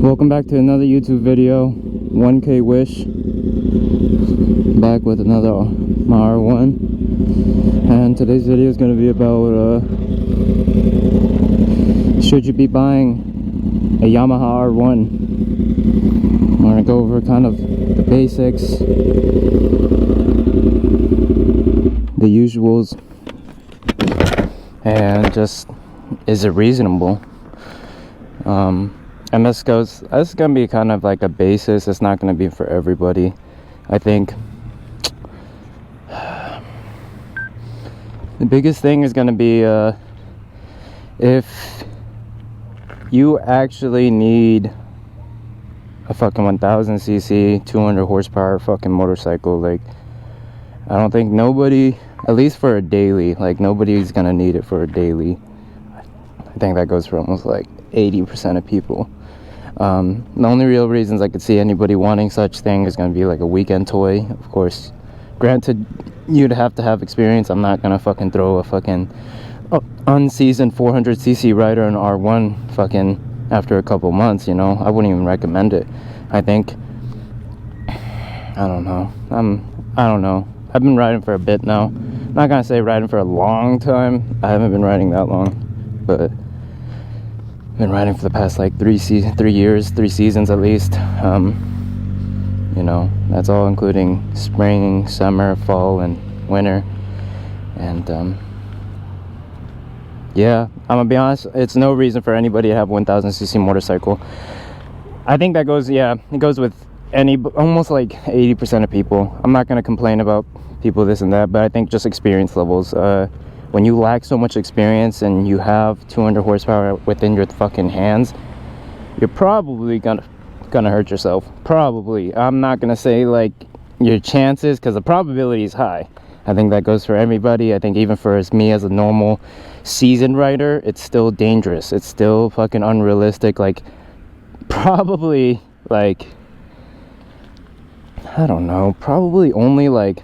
Welcome back to another YouTube video. 1K wish. Back with another my R1, and today's video is going to be about should you be buying a Yamaha R1. I'm going to go over kind of the basics, the usuals, and just is it reasonable. And this is gonna be kind of like a basis. It's not gonna be for everybody, I think. The biggest thing is gonna be if you actually need a fucking 1000cc 200 horsepower fucking motorcycle. Like, I don't think nobody, at least for a daily, like nobody's gonna need it for a daily. I think that goes for almost like 80% of people. The only real reasons I could see anybody wanting such thing is going to be like a weekend toy. Of course, granted, you'd have to have experience. I'm not going to fucking throw a fucking unseasoned 400cc rider in R1 fucking after a couple months, you know. I wouldn't even recommend it. I think, I don't know. I don't know. I've been riding for a bit now. I'm not going to say riding for a long time. I haven't been riding that long, but been riding for the past like 3 seasons at least. You know, that's all including spring, summer, fall, and winter. And yeah, I'm gonna be honest, it's no reason for anybody to have 1000cc motorcycle. I think that goes, yeah, it goes with almost like 80% of people. I'm not gonna complain about people this and that, but I think just experience levels. When you lack so much experience and you have 200 horsepower within your fucking hands, you're probably gonna hurt yourself. Probably. I'm not gonna say like your chances, because the probability is high. I think that goes for everybody. I think even for me as a normal seasoned rider, it's still dangerous. It's still fucking unrealistic. Like, probably like, I don't know, probably only like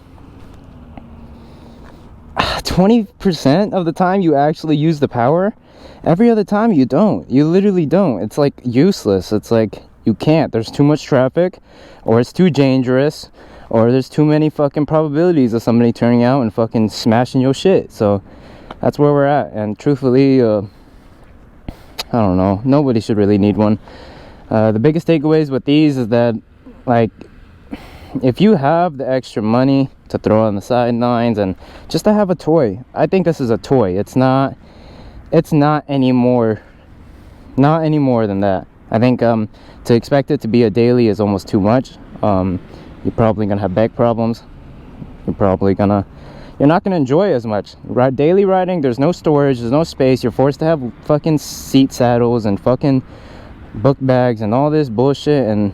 20% of the time you actually use the power. Every other time you don't. You literally don't. It's like useless. It's like you can't. There's too much traffic, or it's too dangerous, or there's too many fucking probabilities of somebody turning out and fucking smashing your shit. So that's where we're at. And truthfully, I don't know, nobody should really need one. The biggest takeaways with these is that, like, if you have the extra money to throw on the sidelines and just to have a toy, I think this is a toy. It's not any more than that. I think to expect it to be a daily is almost too much. You're probably gonna have back problems. You're not gonna enjoy as much. Daily riding, there's no storage, there's no space. You're forced to have fucking seat saddles and fucking book bags and all this bullshit. And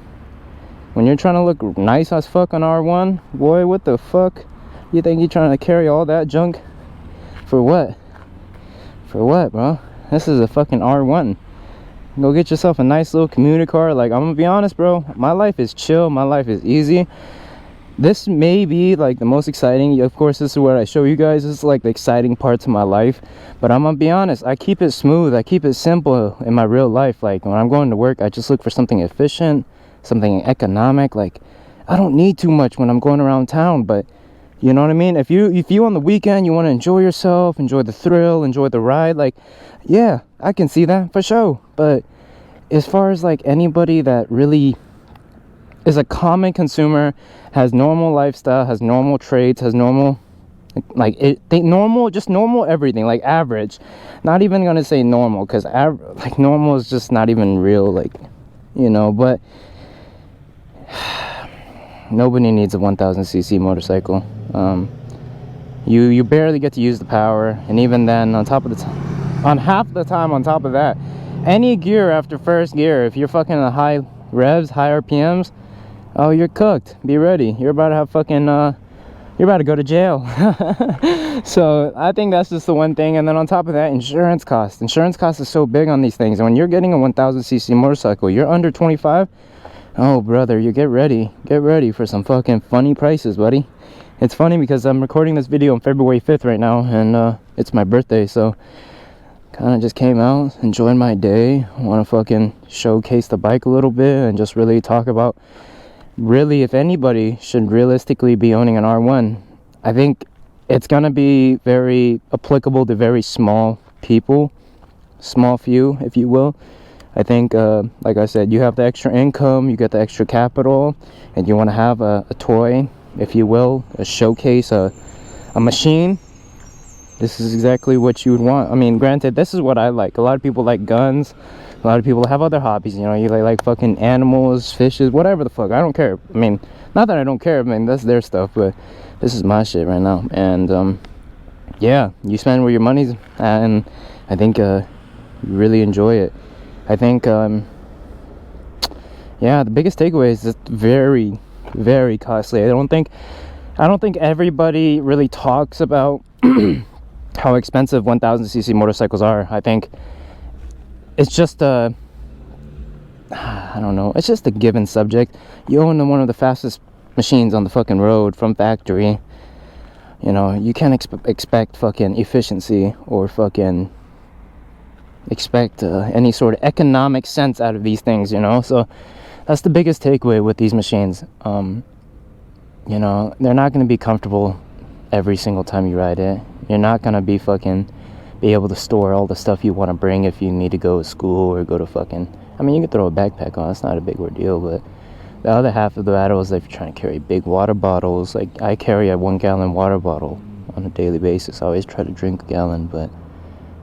when you're trying to look nice as fuck on R1, boy, what the fuck? You think you're trying to carry all that junk? For what? For what, bro? This is a fucking R1. Go get yourself a nice little commuter car. Like, I'm gonna be honest, bro. My life is chill. My life is easy. This may be like the most exciting. Of course, this is what I show you guys. This is like the exciting parts of my life. But I'm gonna be honest. I keep it smooth. I keep it simple in my real life. Like, when I'm going to work, I just look for something efficient, something economic. Like, I don't need too much when I'm going around town, but you know what I mean? If you on the weekend, you want to enjoy yourself, enjoy the thrill, enjoy the ride, like, yeah, I can see that for sure. But as far as like anybody that really is a common consumer, has normal lifestyle, has normal traits, has normal, like, just normal everything, like average. Not even gonna say normal, because like normal is just not even real, like, you know. But nobody needs a 1000cc motorcycle. You barely get to use the power, and even then, on half the time on top of that, any gear after first gear, if you're fucking at high revs, high RPMs, oh, you're cooked. Be ready. You're about to have fucking you're about to go to jail. So I think that's just the one thing. And then on top of that, insurance costs is so big on these things. And when you're getting a 1000cc motorcycle, you're under 25. Oh, brother, you get ready for some fucking funny prices, buddy. It's funny because I'm recording this video on February 5th right now, and it's my birthday, so kind of just came out, enjoyed my day. I want to fucking showcase the bike a little bit and just really talk about really if anybody should realistically be owning an R1. I think it's going to be very applicable to very small people, small few, if you will. I think, like I said, you have the extra income, you get the extra capital, and you want to have a toy, if you will, a showcase, a machine. This is exactly what you would want. I mean, granted, this is what I like. A lot of people like guns. A lot of people have other hobbies, you know. You like fucking animals, fishes, whatever the fuck. I don't care. I mean, not that I don't care. I mean, that's their stuff, but this is my shit right now. And, yeah, you spend where your money's at, and I think you really enjoy it. I think, yeah, the biggest takeaway is it's very, very costly. I don't think everybody really talks about how expensive 1000cc motorcycles are. I think it's just I don't know, it's just a given subject. You own one of the fastest machines on the fucking road from factory. You know, you can't expect fucking efficiency or fucking expect any sort of economic sense out of these things, you know. So that's the biggest takeaway with these machines. You know, they're not going to be comfortable every single time you ride it. You're not going to be able to store all the stuff you want to bring if you need to go to school or go to fucking, I mean, you can throw a backpack on, it's not a big ordeal, but the other half of the battle is if you're trying to carry big water bottles. Like, I carry a 1 gallon water bottle on a daily basis. I always try to drink a gallon, but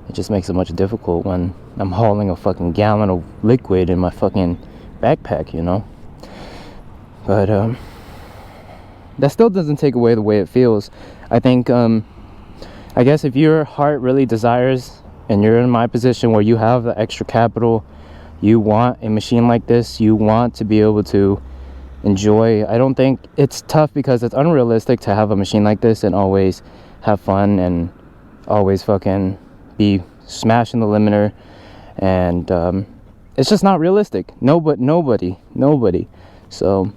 it just makes it much difficult when I'm hauling a fucking gallon of liquid in my fucking backpack, you know. But that still doesn't take away the way it feels. I think I guess if your heart really desires, and you're in my position where you have the extra capital, you want a machine like this, you want to be able to enjoy. I don't think it's tough because it's unrealistic to have a machine like this and always have fun and always fucking be smashing the limiter, and it's just not realistic. Nobody. So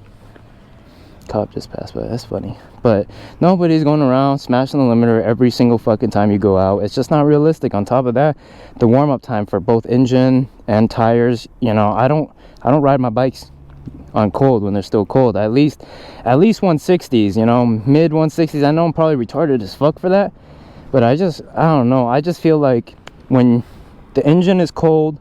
cop just passed by, that's funny, but nobody's going around smashing the limiter every single fucking time you go out. It's just not realistic. On top of that, the warm-up time for both engine and tires, you know, I don't ride my bikes on cold when they're still cold. At least 160s, you know, mid 160s. I know I'm probably retarded as fuck for that, but I don't know, I just feel like when the engine is cold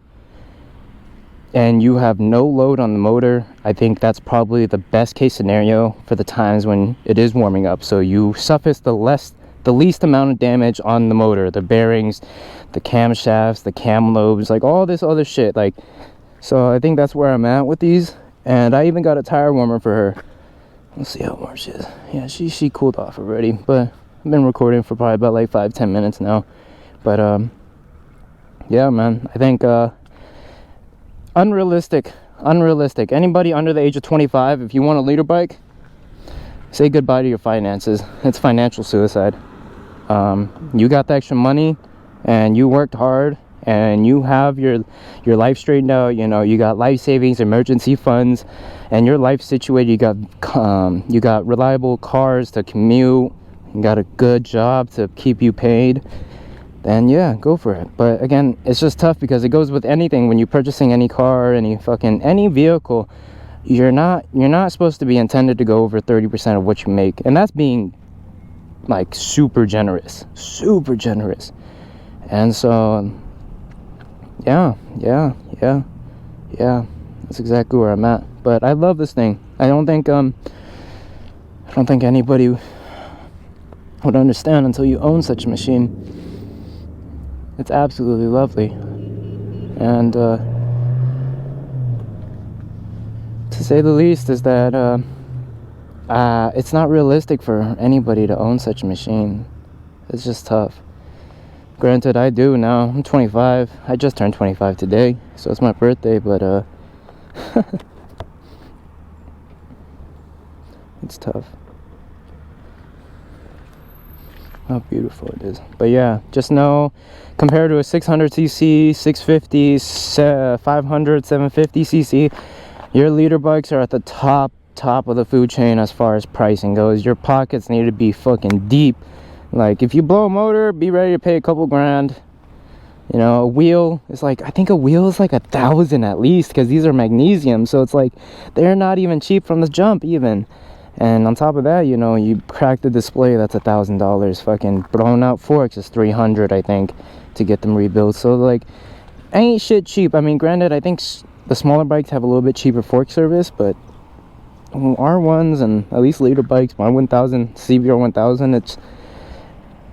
and you have no load on the motor, I think that's probably the best case scenario for the times when it is warming up. So you suffice the least amount of damage on the motor, the bearings, the camshafts, the cam lobes, like all this other shit. Like, so I think that's where I'm at with these. And I even got a tire warmer for her. Let's see how warm she is. Yeah, she cooled off already, but I've been recording for probably about like 5-10 minutes now. But yeah, man, I think unrealistic. Anybody under the age of 25, if you want a leader bike, say goodbye to your finances. It's financial suicide. You got the extra money and you worked hard and you have your life straightened out. You know, you got life savings, emergency funds, and your life situated. You got reliable cars to commute, you got a good job to keep you paid, then yeah, go for it. But again, it's just tough because it goes with anything. When you're purchasing any car, any vehicle, you're not supposed to be intended to go over 30% of what you make, and that's being like super generous. And so yeah, that's exactly where I'm at. But I love this thing. I don't think anybody would understand until you own such a machine. It's absolutely lovely. And to say the least is that it's not realistic for anybody to own such a machine. It's just tough. Granted, I do now. I'm 25. I just turned 25 today, so it's my birthday, but it's tough. How beautiful it is. But yeah, just know, compared to a 600cc, 650, 500, 750cc, your leader bikes are at the top of the food chain as far as pricing goes. Your pockets need to be fucking deep. Like, if you blow a motor, be ready to pay a couple grand. You know, a wheel is like, I think a wheel is like 1,000 at least, because these are magnesium, so it's like they're not even cheap from the jump even. And on top of that, you know, you crack the display, that's $1,000. Fucking blown out forks is 300, I think, to get them rebuilt. So like, ain't shit cheap. I mean, granted, I think the smaller bikes have a little bit cheaper fork service, but R1s and at least later bikes, my 1000, CBR 1000, it's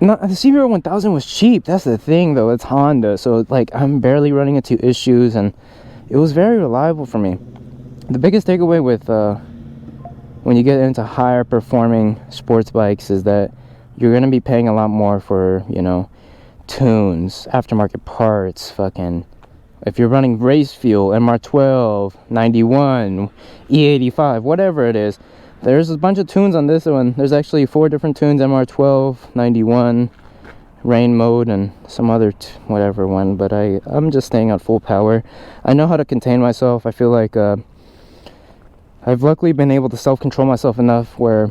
not, the CBR 1000 was cheap. That's the thing though, it's Honda, so like I'm barely running into issues, and it was very reliable for me. The biggest takeaway with when you get into higher performing sports bikes is that you're gonna be paying a lot more for, you know, tunes, aftermarket parts, fucking, if you're running race fuel, MR12, 91, E85, whatever it is, there's a bunch of tunes on this one. There's actually 4 different tunes: MR12, 91, rain mode, and some other whatever one, but I'm just staying on full power. I know how to contain myself. I feel like I've luckily been able to self-control myself enough where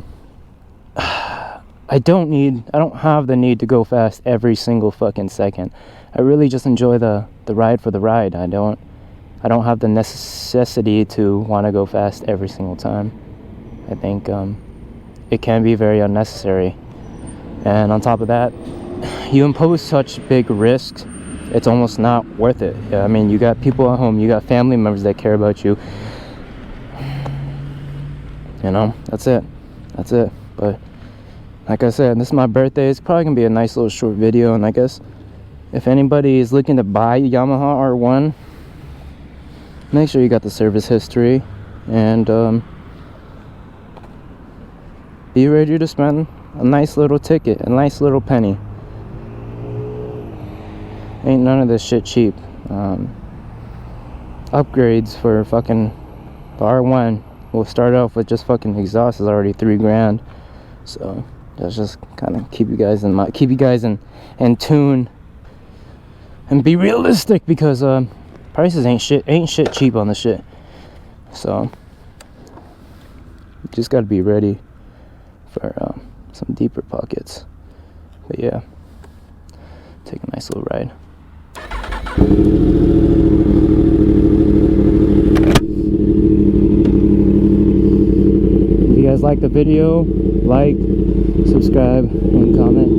I don't have the need to go fast every single fucking second. I really just enjoy the ride for the ride. I don't have the necessity to want to go fast every single time. I think it can be very unnecessary. And on top of that, you impose such big risks, it's almost not worth it. I mean, you got people at home, you got family members that care about you. You know, that's it. But like I said, this is my birthday. It's probably gonna be a nice little short video, and I guess if anybody is looking to buy a Yamaha R1, make sure you got the service history, and be ready to spend a nice little ticket, a nice little penny. Ain't none of this shit cheap. Upgrades for fucking the R1 will start off with just fucking exhaust is already $3,000. So let's just kind of keep you guys in mind, keep you guys in tune, and be realistic, because prices ain't shit cheap on this shit. So you just got to be ready for some deeper pockets. But yeah, take a nice little ride. If you guys like the video, like, subscribe, and comment.